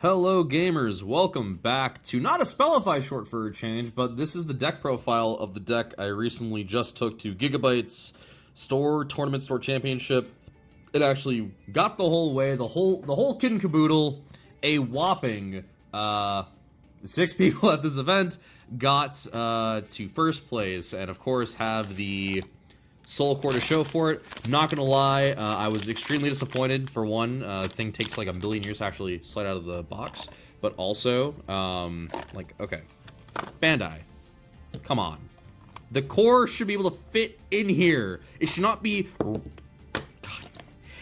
Hello gamers, welcome back to not a Spellify short for a change, but this is the deck profile of the deck I recently just took to Giga-Bytes Tournament Store Championship. It actually got the whole way, the whole kit and caboodle. A whopping 6 people at this event got to first place, and of course have the Soul Core to show for it. Not gonna lie, I was extremely disappointed. For one, thing takes like a million years to actually slide out of the box, but also, like, okay, Bandai, come on, the core should be able to fit in here. It should not be,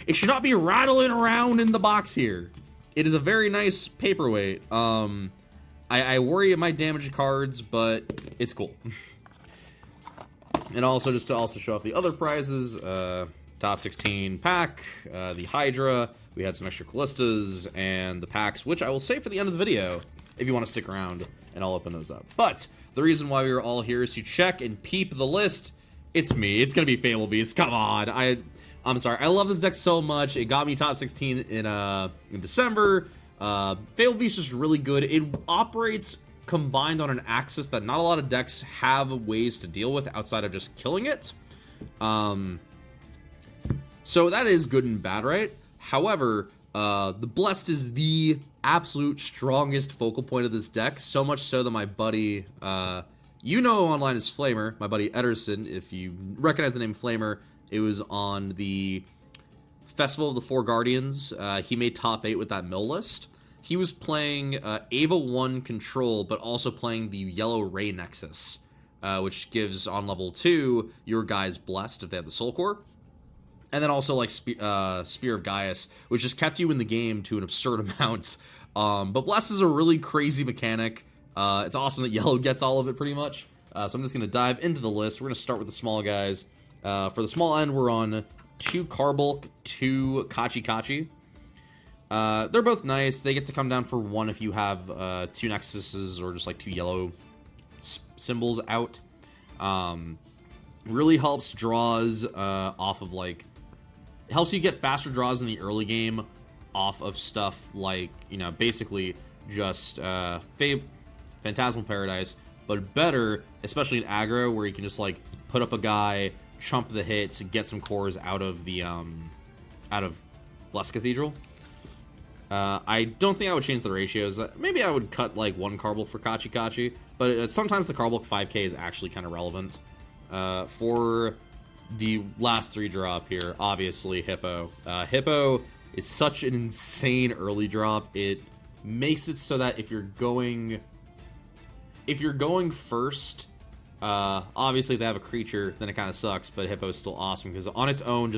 it should not be rattling around in the box here. It is a very nice paperweight. I worry it might damage cards, but it's cool. And also, just to show off the other prizes, top 16 pack, the Hydra, we had some extra Callistas, and the packs, which I will save for the end of the video, if you want to stick around, and I'll open those up. But, the reason why we are all here is to check and peep the list. It's me, it's gonna be Fable Beast, come on, I'm sorry, I love this deck so much, it got me top 16 in December. Fable Beast is really good, it operates combined on an axis that not a lot of decks have ways to deal with outside of just killing it. So that is good and bad, right? However, the Blessed is the absolute strongest focal point of this deck, so much so that my buddy, you know online as Flamer, my buddy Ederson, if you recognize the name Flamer, it was on the Festival of the Four Guardians. He made top 8 with that mill list. He was playing Ava 1 Control, but also playing the Yellow Ray Nexus, which gives, on level 2, your guys Blessed if they have the Soul Core. And then also, like, Spear of Gaius, which just kept you in the game to an absurd amount. But Blessed is a really crazy mechanic. It's awesome that Yellow gets all of it, pretty much. So I'm just going to dive into the list. We're going to start with the small guys. For the small end, we're on 2 Carbulk, 2 Kachi Kachi. They're both nice. They get to come down for 1 if you have 2 Nexuses or just like 2 yellow symbols out. Really helps draws off of, like, it helps you get faster draws in the early game off of stuff like, you know, basically just Phantasmal Paradise, but better, especially in aggro, where you can just, like, put up a guy, chump the hits, get some cores out of the Blessed Cathedral. I don't think I would change the ratios. Maybe I would cut, like, 1 Carbulk for Kachi Kachi, but sometimes the Carbulk 5k is actually kind of relevant. For the last 3 drop here, obviously Hippo. Hippo is such an insane early drop. It makes it so that if you're going first, obviously if they have a creature, then it kind of sucks, but Hippo is still awesome because on its own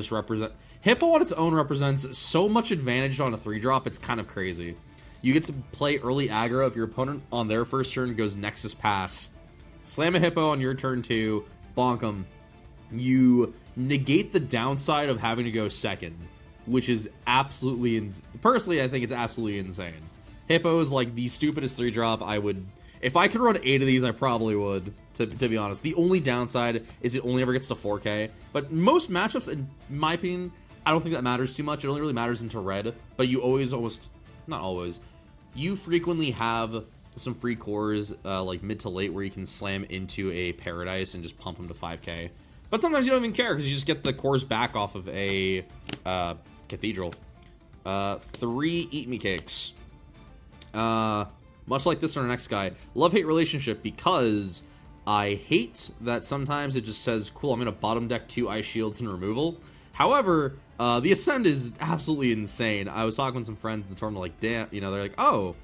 Hippo on its own represents so much advantage on a 3-drop, it's kind of crazy. You get to play early aggro if your opponent on their first turn goes Nexus Pass. Slam a Hippo on your turn 2, bonk them. You negate the downside of having to go second, which is absolutely, personally, I think it's absolutely insane. Hippo is like the stupidest 3-drop. If I could run 8 of these, I probably would, to be honest. The only downside is it only ever gets to 4k, but most matchups, in my opinion, I don't think that matters too much. It only really matters into red, but you not always, you frequently have some free cores, like mid to late, where you can slam into a Paradise and just pump them to 5k. But sometimes you don't even care, because you just get the cores back off of a Cathedral. 3 Eat Me Cakes. Much like this or our next guy, love-hate relationship, because I hate that sometimes it just says, cool, I'm going to bottom deck 2 Ice Shields and removal. However, the Ascend is absolutely insane. I was talking with some friends in the tournament, like, damn, you know, they're like, oh,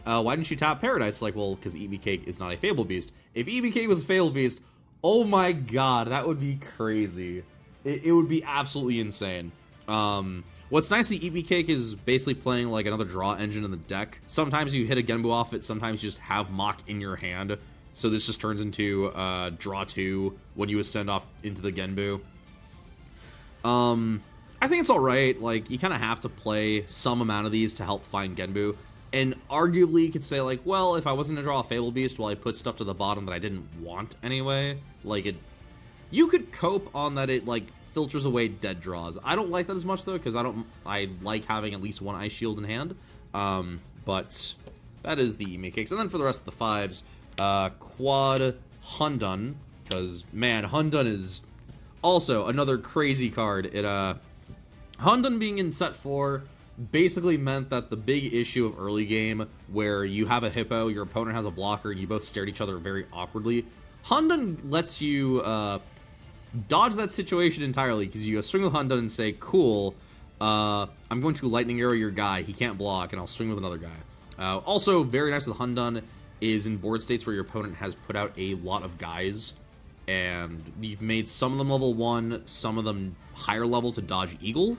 why didn't you tap Paradise? Like, well, because Eat Me Cake is not a Fable Beast. If Eat Me Cake was a Fable Beast, oh my god, that would be crazy. It would be absolutely insane. What's nice to Eat Me Cake is basically playing like another draw engine in the deck. Sometimes you hit a Genbu off it, sometimes you just have Mock in your hand. So this just turns into draw 2 when you ascend off into the Genbu. I think it's alright. Like, you kind of have to play some amount of these to help find Genbu. And arguably, you could say, like, well, if I wasn't to draw a Fable Beast, well, I put stuff to the bottom that I didn't want anyway. Like, you could cope on that it, like, filters away dead draws. I don't like that as much, though, because I like having at least 1 Ice Shield in hand. But that is the Ime Cakes. And then for the rest of the 5s, Quad Hundun, because, man, Hundun is also another crazy card. Hundun being in set 4 basically meant that the big issue of early game, where you have a hippo, your opponent has a blocker, and you both stare at each other very awkwardly, Hundun lets you dodge that situation entirely, because you swing with Hundun and say, cool, I'm going to lightning arrow your guy, he can't block, and I'll swing with another guy. Also, very nice with Hundun is in board states where your opponent has put out a lot of guys, and you've made some of them level 1, some of them higher level to dodge Eagle.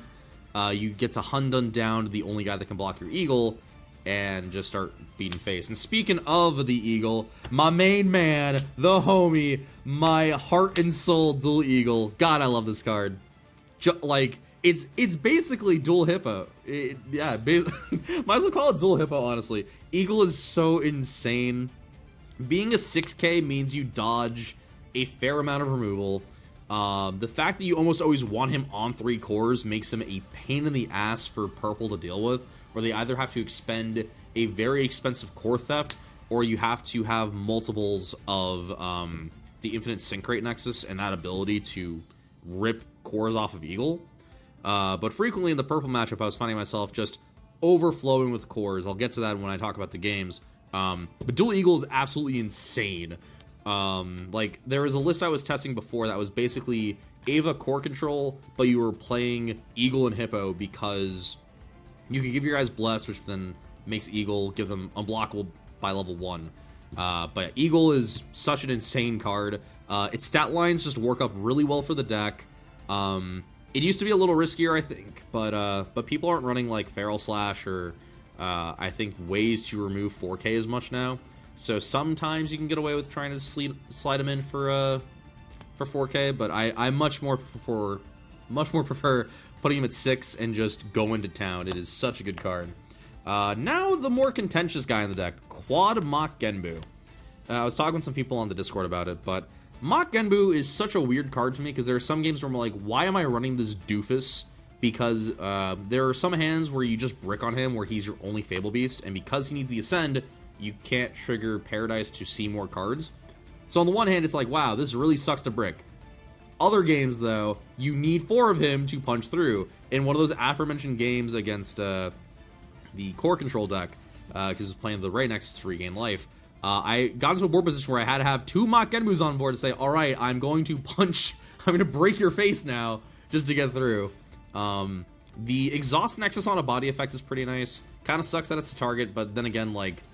You get to Hundun down to the only guy that can block your Eagle, and just start beating face. And speaking of the Eagle, my main man, the homie, my heart and soul Dual Eagle. God, I love this card. Like, it's basically Dual Hippo. Might as well call it Dual Hippo, honestly. Eagle is so insane. Being a 6K means you dodge a fair amount of removal. The fact that you almost always want him on 3 cores makes him a pain in the ass for purple to deal with, where they either have to expend a very expensive core theft, or you have to have multiples of the infinite sync rate nexus and that ability to rip cores off of Eagle. But frequently in the purple matchup, I was finding myself just overflowing with cores. I'll get to that when I talk about the games. But Dual Eagle is absolutely insane. Like, there was a list I was testing before that was basically Ava core control, but you were playing Eagle and Hippo because you could give your guys Blessed, which then makes Eagle give them unblockable by level 1. But Eagle is such an insane card. Its stat lines just work up really well for the deck. It used to be a little riskier, I think, but people aren't running like Feral Slash or I think ways to remove 4K as much now. So sometimes you can get away with trying to slide them in for 4K, but I much more prefer putting him at 6 and just going to town. It is such a good card. Now the more contentious guy in the deck, Quad Mach Genbu. I was talking with some people on the Discord about it, but Mach Genbu is such a weird card to me because there are some games where I'm like, why am I running this doofus? Because there are some hands where you just brick on him where he's your only Fable Beast, and because he needs the Ascend, you can't trigger Paradise to see more cards. So on the one hand, it's like, wow, this really sucks to brick. Other games, though, you need 4 of him to punch through. In one of those aforementioned games against the core control deck, because it's playing the right next to regain life, I got into a board position where I had to have 2 Mach Genbus on board to say, alright, I'm going to punch, I'm going to break your face now, just to get through. The Exhaust Nexus on a body effect is pretty nice. Kind of sucks that it's the target, but then again, like,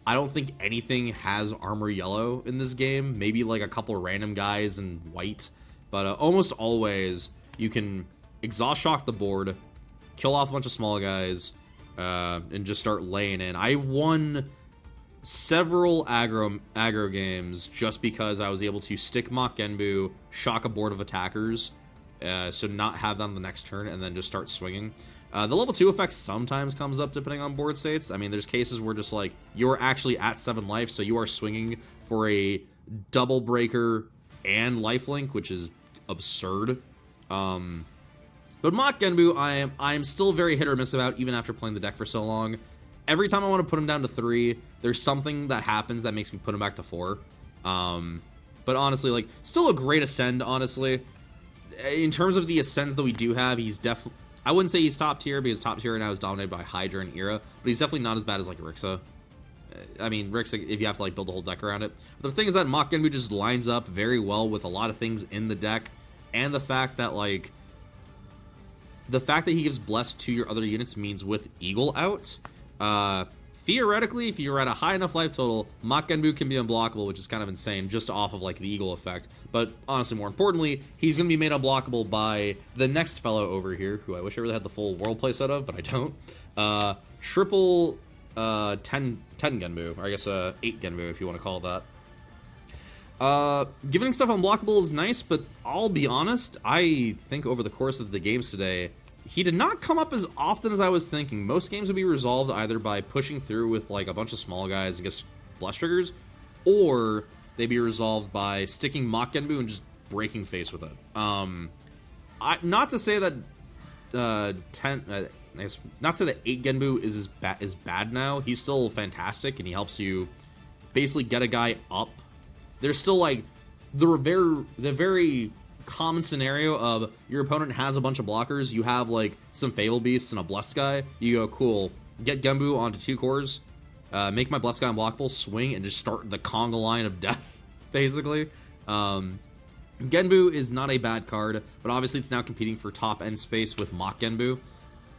I don't think anything has armor yellow in this game. Maybe like a couple of random guys in white. But almost always, you can exhaust shock the board, kill off a bunch of small guys, and just start laying in. I won several aggro games just because I was able to stick Mach Genbu, shock a board of attackers, so not have them the next turn, and then just start swinging. The level 2 effect sometimes comes up depending on board states. I mean, there's cases where just like, you're actually at 7 life, so you are swinging for a double breaker and lifelink, which is absurd. But Mach Genbu, I'm still very hit or miss about, even after playing the deck for so long. Every time I want to put him down to 3, there's something that happens that makes me put him back to 4. But honestly, like, still a great Ascend, honestly. In terms of the Ascends that we do have, he's definitely... I wouldn't say he's top tier, because top tier right now is dominated by Hydra and Era, but he's definitely not as bad as, like, Rixa. I mean, Rixa, if you have to, like, build a whole deck around it. But the thing is that Mach Genbu just lines up very well with a lot of things in the deck, and the fact that, like... The fact that he gives Bless to your other units means with Eagle out, theoretically, if you're at a high enough life total, Mach Genbu can be unblockable, which is kind of insane, just off of, like, the Eagle effect. But, honestly, more importantly, he's going to be made unblockable by the next fellow over here, who I wish I really had the full world play set of, but I don't. Triple 10 Genbu, or I guess 8 Genbu, if you want to call it that. Giving stuff unblockable is nice, but I'll be honest, I think over the course of the games today, he did not come up as often as I was thinking. Most games would be resolved either by pushing through with like a bunch of small guys and just Bless triggers, or they'd be resolved by sticking Mach Genbu and just breaking face with it. Not to say that I guess not say that 8 Genbu is bad now. He's still fantastic, and he helps you basically get a guy up. There's still like the very common scenario of your opponent has a bunch of blockers. You have like some Fable Beasts and a Blessed guy. You go, cool, get Genbu onto 2 cores, make my Blessed guy unblockable, swing, and just start the conga line of death, basically. Genbu is not a bad card, but obviously it's now competing for top end space with Mach Genbu.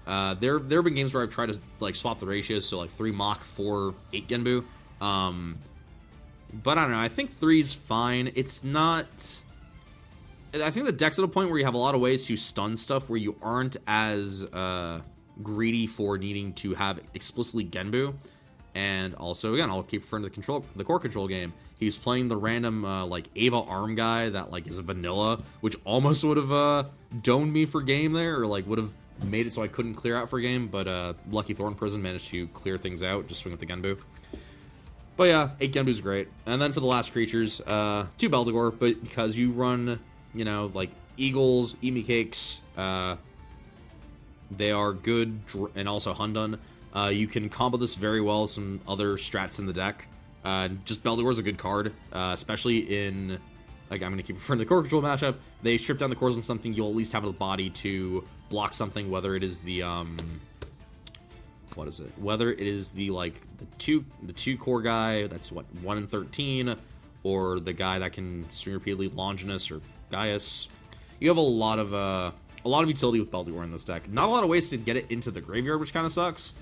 There have been games where I've tried to like swap the ratios, so like 3 Mach, 4, 8 Genbu. But I don't know, I think 3's fine. It's not... I think the deck's at a point where you have a lot of ways to stun stuff where you aren't as greedy for needing to have explicitly Genbu. And also, again, I'll keep referring to the core control game. He's playing the random, like, Ava arm guy that, like, is a vanilla, which almost would have domed me for game there, or, like, would have made it so I couldn't clear out for game, but Lucky Thorn Prison managed to clear things out, just swing with the Genbu. But yeah, 8 Genbu's great. And then for the last creatures, 2 Beldegor, but because you run, you know, like, Eagles, Emi Cakes, they are good, and also Hundun. You can combo this very well with some other strats in the deck. Just Beldegor's a good card, especially in, like, I'm going to keep referring to the core control matchup. They strip down the cores on something, you'll at least have the body to block something, whether it is the, what is it? Whether it is the, like, the two core guy, that's what, 1 in 13, or the guy that can swing repeatedly, Longinus or Gaius. You have a lot of utility with Beldegor in this deck. Not a lot of ways to get it into the graveyard, which kind of sucks.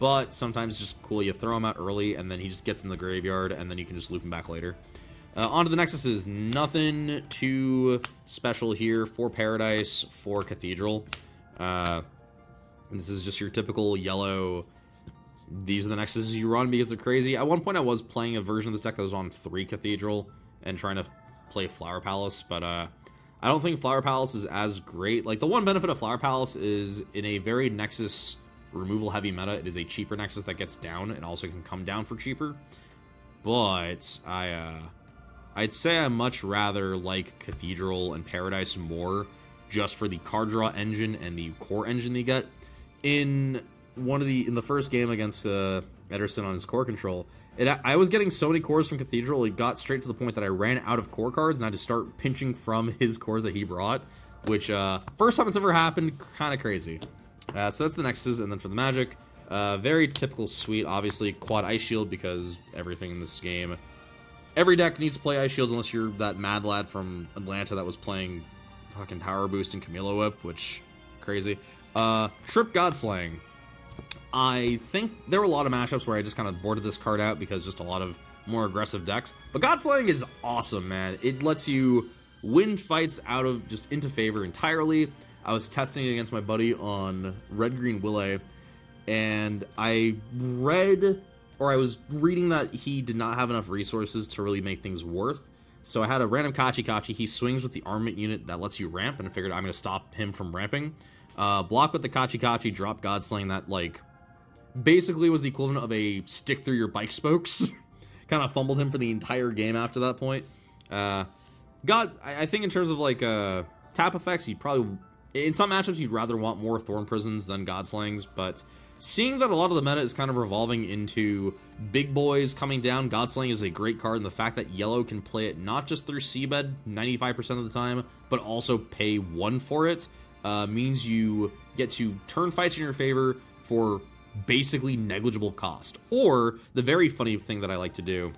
But sometimes it's just cool. You throw him out early, and then he just gets in the graveyard, and then you can just loop him back later. On to the Nexuses. Nothing too special here. 4 Paradise, 4 Cathedral. This is just your typical yellow... These are the Nexuses you run because they're crazy. At one point, I was playing a version of this deck that was on 3 Cathedral and trying to play Flower Palace, but I don't think Flower Palace is as great. Like, the one benefit of Flower Palace is in a very Nexus... removal heavy meta, it is a cheaper Nexus that gets down and also can come down for cheaper. But I'd say I much rather like Cathedral and Paradise more just for the card draw engine and the core engine they get. In the first game against Ederson on his core control, I was getting so many cores from Cathedral, it got straight to the point that I ran out of core cards and I had to start pinching from his cores that he brought, which first time it's ever happened, kind of crazy. So that's the Nexus, and then for the Magic, very typical suite, obviously, Quad Ice Shield, because everything in this game, every deck needs to play Ice Shields unless you're that mad lad from Atlanta that was playing fucking Power Boost and Camilo Whip, which, crazy. Trip Godslaying. I think there were a lot of matchups where I just kind of boarded this card out because just a lot of more aggressive decks, but Godslaying is awesome, man. It lets you win fights out of just into favor entirely. I was testing against my buddy on Red-Green Willet, and I was reading that he did not have enough resources to really make things worth. So I had a random Kachi. He swings with the armament unit that lets you ramp, and I figured I'm going to stop him from ramping. Block with the Kachi, drop Godslaying that, like, basically was the equivalent of a stick through your bike spokes. Kind of fumbled him for the entire game after that point. I think in terms of, like, tap effects, you'd probably... In some matchups, you'd rather want more Thorn Prisons than Godslayings, but seeing that a lot of the meta is kind of revolving into big boys coming down, Godslaying is a great card, and the fact that yellow can play it not just through Seabed 95% of the time, but also pay 1 for it, means you get to turn fights in your favor for basically negligible cost. Or, the very funny thing that I like to do,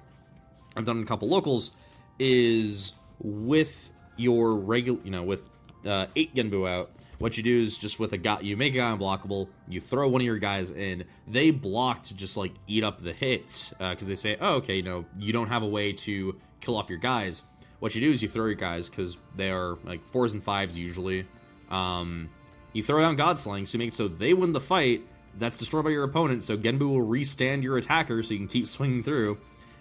I've done in a couple locals, is with your regular, with 8 Genbu out, what you do is just with a guy, you make a guy unblockable, you throw one of your guys in, they block to just like eat up the hits, because they say, oh, okay, you don't have a way to kill off your guys. What you do is you throw your guys, because they are like 4s and 5s usually, you throw down Godslaying, so you make it so they win the fight, that's destroyed by your opponent, so Genbu will restand your attacker so you can keep swinging through.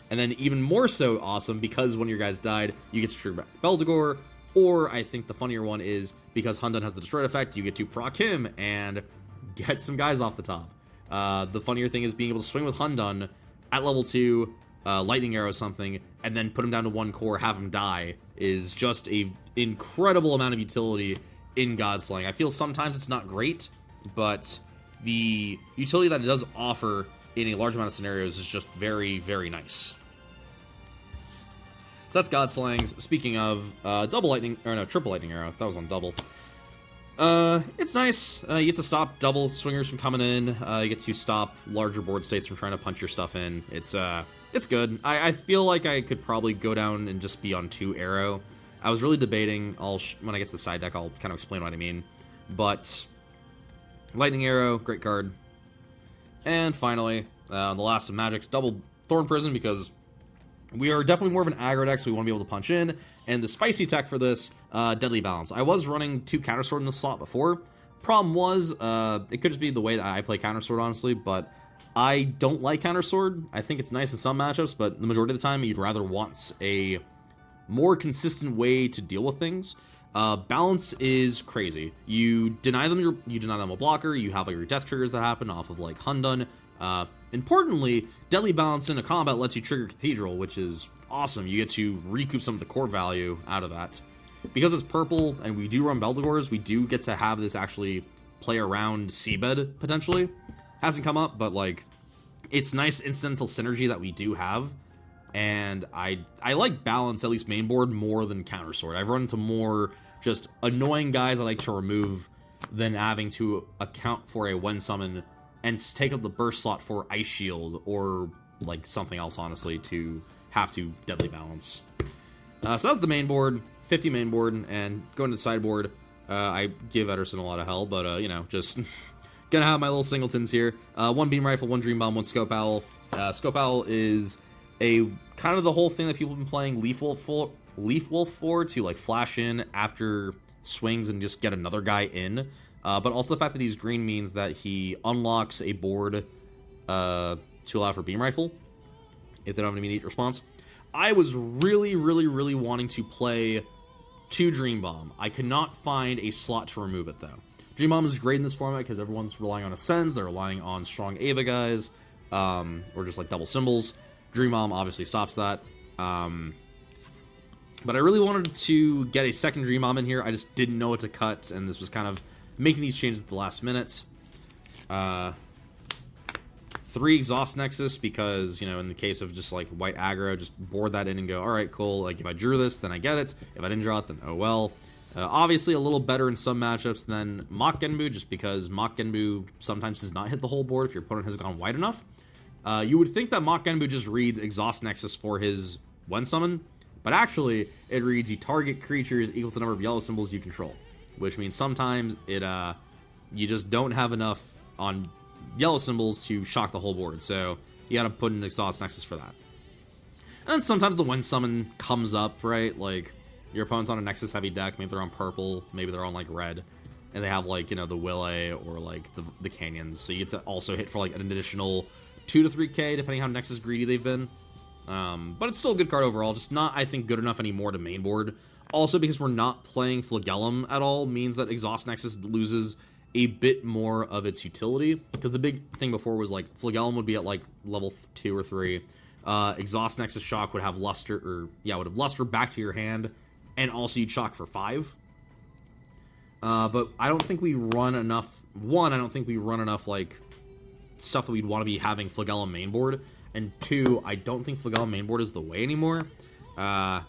And then even more so awesome, because one of your guys died, you get to trigger back Beldegor. Or, I think the funnier one is, because Hundun has the Destroyed effect, you get to proc him and get some guys off the top. The funnier thing is being able to swing with Hundun at level 2, Lightning Arrow something, and then put him down to 1 core, have him die, is just a incredible amount of utility in Godslaying. I feel sometimes it's not great, but the utility that it does offer in a large amount of scenarios is just very, very nice. So that's God Slangs. Speaking of, double lightning, or no, triple lightning arrow. That was on double. It's nice. You get to stop double swingers from coming in. You get to stop larger board states from trying to punch your stuff in. It's good. I feel like I could probably go down and just be on 2 arrow. I was really debating. When I get to the side deck, I'll kind of explain what I mean. But lightning arrow, great card. And finally, the last of Magic's double Thorn Prison, because we are definitely more of an aggro deck, so we want to be able to punch in. And the spicy tech for this, Deadly Balance. I was running 2 Counter Sword in the slot before. Problem was, it could just be the way that I play Counter Sword, honestly, but I don't like Counter Sword. I think it's nice in some matchups, but the majority of the time, you'd rather want a more consistent way to deal with things. Balance is crazy. You deny them a blocker, you have like your death triggers that happen off of like Hundun. Importantly, Deadly Balance in a combat lets you trigger Cathedral, which is awesome. You get to recoup some of the core value out of that. Because it's purple and we do run Beldegors, we do get to have this actually play around Seabed, potentially. Hasn't come up, but like, it's nice incidental synergy that we do have. And I like Balance, at least main board, more than Counter Sword. I've run into more just annoying guys I like to remove than having to account for a When Summon and take up the burst slot for Ice Shield or like something else, honestly, to have to Deadly Balance. So that's the main board, 50 main board, and going to the sideboard, I give Ederson a lot of hell, but, you know, just gonna have my little singletons here. 1 Beam Rifle, 1 Dream Bomb, 1 Scope Owl. Scope Owl is a kind of the whole thing that people have been playing Leaf Wolf for, to like flash in after swings and just get another guy in. But also the fact that he's green means that he unlocks a board to allow for Beam Rifle if they don't have an immediate response. I was really wanting to play 2 Dream Bomb. I could not find a slot to remove it though. Dream Bomb is great in this format because everyone's relying on Ascends, they're relying on strong Ava guys, or just like double symbols. Dream Bomb obviously stops that. But I really wanted to get a second Dream Bomb in here. I just didn't know what to cut, and this was kind of making these changes at the last minute. 3 Exhaust Nexus, because, you know, in the case of just like white aggro, just board that in and go, alright, cool. Like, if I drew this, then I get it. If I didn't draw it, then oh well. Obviously a little better in some matchups than Mach Genbu, just because Mach Genbu sometimes does not hit the whole board if your opponent has gone wide enough. You would think that Mach Genbu just reads Exhaust Nexus for his When Summon, but actually, it reads you target creatures equal to the number of yellow symbols you control, which means sometimes it you just don't have enough on yellow symbols to shock the whole board, so you gotta put an Exhaust Nexus for that. And then sometimes the When Summon comes up, right? Like, your opponent's on a Nexus heavy deck, maybe they're on purple, maybe they're on like red, and they have like, you know, the Willet or like the Canyons, so you get to also hit for like an additional 2 to 3k depending how Nexus greedy they've been. But it's still a good card overall, just not, I think, good enough anymore to main board. Also, because we're not playing Flagellum at all, means that Exhaust Nexus loses a bit more of its utility, because the big thing before was like Flagellum would be at like level 2 or 3. Exhaust Nexus Shock would have Luster, would have Luster back to your hand, and also you'd Shock for 5. But I don't think we run enough. One, I don't think we run enough like stuff that we'd want to be having Flagellum mainboard, and 2, I don't think Flagellum mainboard is the way anymore. A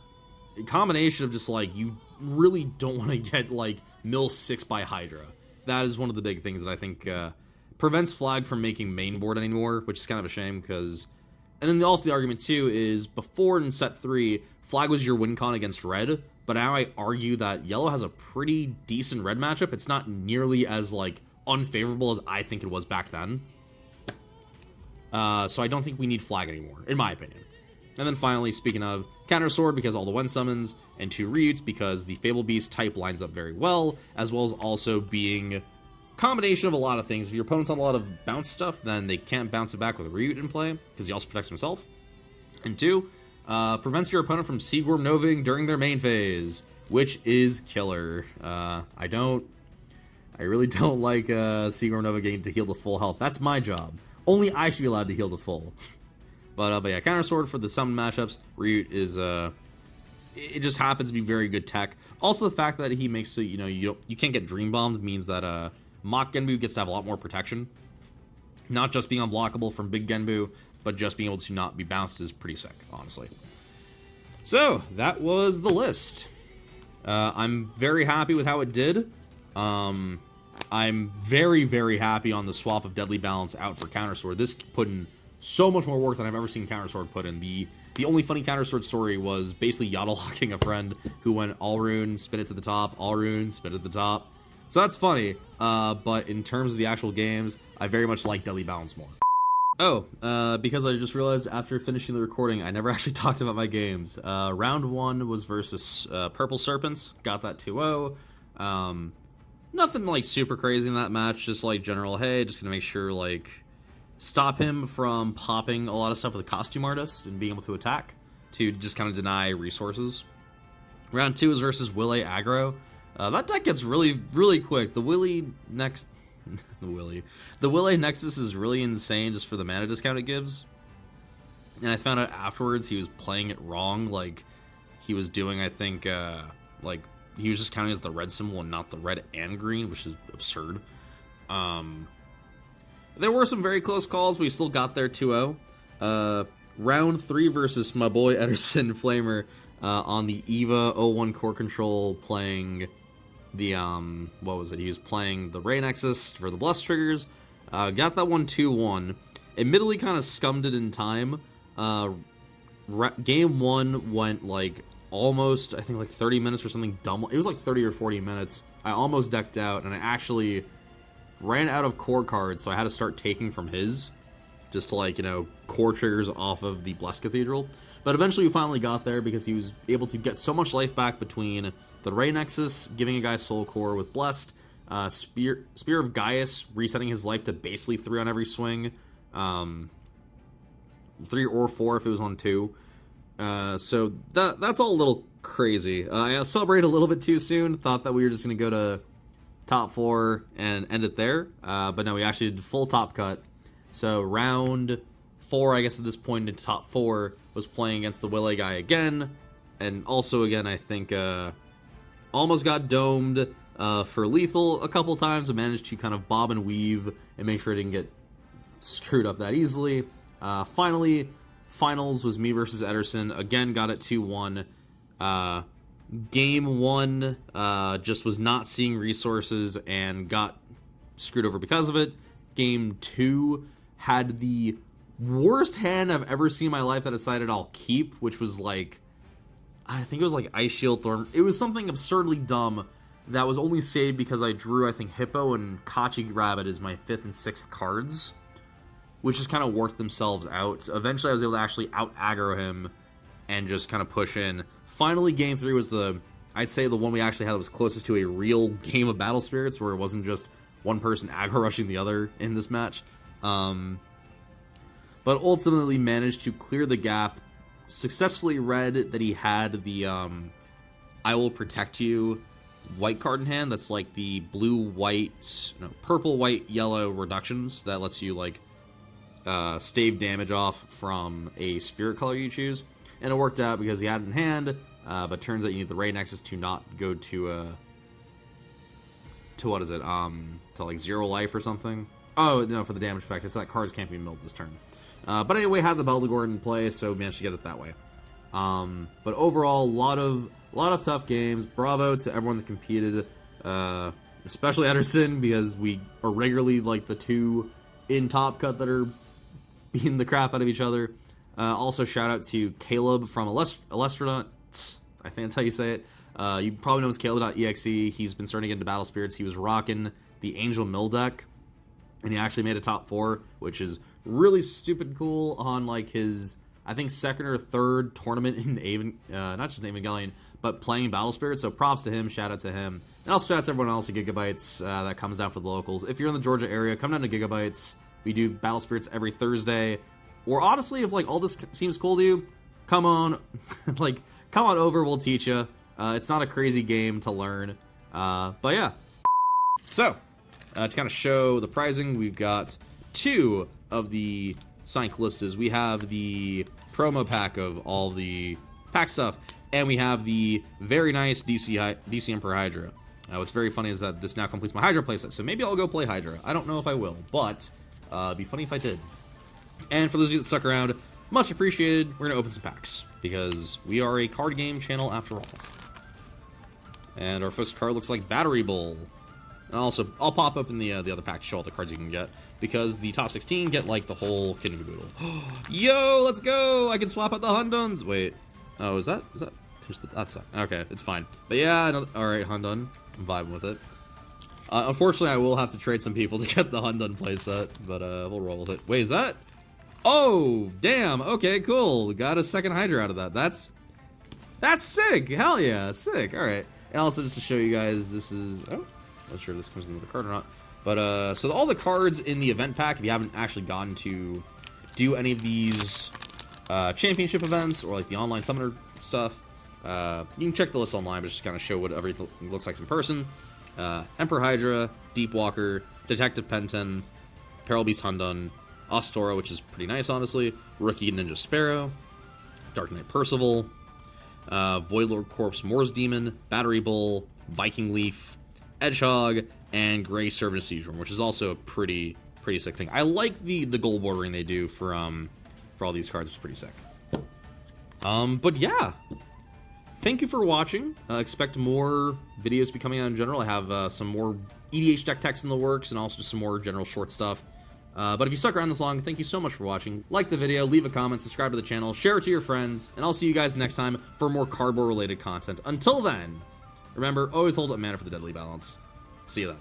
combination of just like, you really don't want to get like mill 6 by Hydra. That is one of the big things that I think prevents Flag from making mainboard anymore, which is kind of a shame, because... And then also the argument too is, before in set 3, Flag was your win con against red, but now I argue that yellow has a pretty decent red matchup. It's not nearly as like unfavorable as I think it was back then. So I don't think we need Flag anymore, in my opinion. And then finally, speaking of, Counter Sword, because all the When Summons, and 2 Ryuts, because the Fable Beast type lines up very well, as well as also being a combination of a lot of things. If your opponent's on a lot of bounce stuff, then they can't bounce it back with Ryut in play, because he also protects himself. And 2, prevents your opponent from Seagorm Noving during their main phase, which is killer. I really don't like Seagorm Nova getting to heal to full health. That's my job. Only I should be allowed to heal to full. But yeah, Counter Sword for the summon matchups. Ryut is, it just happens to be very good tech. Also, the fact that he makes so, you know, you can't get Dream Bombed means that Mach Genbu gets to have a lot more protection. Not just being unblockable from Big Genbu, but just being able to not be bounced is pretty sick, honestly. So, that was the list. I'm very happy with how it did. I'm very, very happy on the swap of Deadly Balance out for Countersword. This put in so much more work than I've ever seen Countersword put in. The only funny Countersword story was basically Yaddle locking a friend who went all rune, spin it to the top, all rune, spin it to the top. So that's funny, but in terms of the actual games, I very much like Deadly Balance more. Oh, because I just realized after finishing the recording, I never actually talked about my games. Round 1 was versus Purple Serpents, got that 2-0. Nothing, like, super crazy in that match, just, like, general, hey, just gonna make sure, like, stop him from popping a lot of stuff with a Costume Artist and being able to attack, to just kind of deny resources. Round 2 is versus Willy aggro. That deck gets really, really quick. The Willy Nexus is really insane just for the mana discount it gives. And I found out afterwards he was playing it wrong. Like, he was doing, I think, like, he was just counting as the red symbol and not the red and green, which is absurd. There were some very close calls, but we still got there 2-0. Round 3 versus my boy Ederson Flamer on the EVA 01 core control, playing the, what was it? He was playing the Ray Nexus for the Bless triggers. Got that one 2-1. Admittedly kind of scummed it in time. Game 1 went, like, almost, I think, like 30 minutes or something dumb. It was like 30 or 40 minutes. I almost decked out, and I actually ran out of core cards, so I had to start taking from his, just to, like, you know, core triggers off of the Blessed Cathedral. But eventually we finally got there because he was able to get so much life back between the Ray Nexus, giving a guy Soul Core with Blessed, Spear of Gaius, resetting his life to basically 3 on every swing, 3 or 4 if it was on 2. So that's all a little crazy. I celebrated a little bit too soon, thought that we were just going to go to top 4 and end it there, but no, we actually did full top cut. So round 4, I guess at this point in top 4, was playing against the Willy guy again, and also again, I think, almost got domed for lethal a couple times, and managed to kind of bob and weave and make sure I didn't get screwed up that easily. Finally, finals was me versus Ederson. Again, got it 2-1. Game 1 just was not seeing resources and got screwed over because of it. Game 2 had the worst hand I've ever seen in my life that I decided I'll keep, which was like, I think it was like Ice Shield Thorn. It was something absurdly dumb that was only saved because I drew, I think, Hippo and Kachi Rabbit as my 5th and 6th cards, which just kind of worked themselves out. Eventually, I was able to actually out-aggro him and just kind of push in. Finally, Game 3 was I'd say the one we actually had that was closest to a real game of Battle Spirits, where it wasn't just one person aggro rushing the other in this match. But ultimately managed to clear the gap, successfully read that he had the I Will Protect You white card in hand. That's like the purple, white, yellow reductions that lets you, like, stave damage off from a spirit color you choose. And it worked out because he had it in hand, but turns out you need the Ray Nexus to not go to what is it, to like 0 life or something. Oh, no, for the damage effect. It's that cards can't be milled this turn. But anyway, had the Beldegord in play, so managed to get it that way. But overall, a lot of tough games. Bravo to everyone that competed, especially Ederson, because we are regularly like the 2 in Top Cut that are beating the crap out of each other. Also, shout out to Caleb from Alestronaut. I think that's how you say it. You probably know him as Caleb.exe. He's been starting to get into Battle Spirits. He was rocking the Angel Mill deck, and he actually made a top 4, which is really stupid cool on, like, his, I think, 2nd or 3rd tournament in not just Evangelion, but playing Battle Spirits. So props to him, shout out to him. And also shout out to everyone else at Giga-Bytes that comes down for the locals. If you're in the Georgia area, come down to Giga-Bytes. We do Battle Spirits every Thursday. Or honestly, if, like, all this seems cool to you, come on, like, come on over, we'll teach you. It's not a crazy game to learn. But yeah. So, to kind of show the pricing, we've got 2 of the signed Callistas. We have the promo pack of all the pack stuff, and we have the very nice DC Emperor Hydra. What's very funny is that this now completes my Hydra playset, so maybe I'll go play Hydra. I don't know if I will, but It'd be funny if I did. And for those of you that stuck around, much appreciated. We're going to open some packs, because we are a card game channel after all. And our first card looks like Battery Bull. And also, I'll pop up in the other pack to show all the cards you can get, because the top 16 get, like, the whole kit and caboodle. Yo, let's go! I can swap out the Hunduns! Wait. Oh, is that that's okay, it's fine. But yeah, alright, Hundun. I'm vibing with it. Unfortunately, I will have to trade some people to get the Hundun playset, but we'll roll with it. Wait, is that? Oh, damn. Okay, cool. Got a second Hydra out of that. That's sick. Hell yeah, sick. All right. And also, just to show you guys, this is... Oh, not sure if this comes into the card or not. But, so all the cards in the event pack, if you haven't actually gotten to do any of these championship events or, like, the online summoner stuff, you can check the list online, but just kind of show what everything looks like in person. Emperor Hydra, Deep Walker, Detective Penton, Peril Beast Hundun, Ostora, which is pretty nice, honestly, Rookie Ninja Sparrow, Dark Knight Percival, Voidlord Corpse Moor's Demon, Battery Bull, Viking Leaf, Edgehog, and Grey Servant of Seizure, which is also a pretty sick thing. I like the gold bordering they do for all these cards. It's pretty sick. But yeah. Thank you for watching. Expect more videos to be coming out in general. I have some more EDH deck text in the works and also just some more general short stuff. But if you stuck around this long, thank you so much for watching. Like the video, leave a comment, subscribe to the channel, share it to your friends, and I'll see you guys next time for more cardboard-related content. Until then, remember, always hold up mana for the deadly balance. See you then.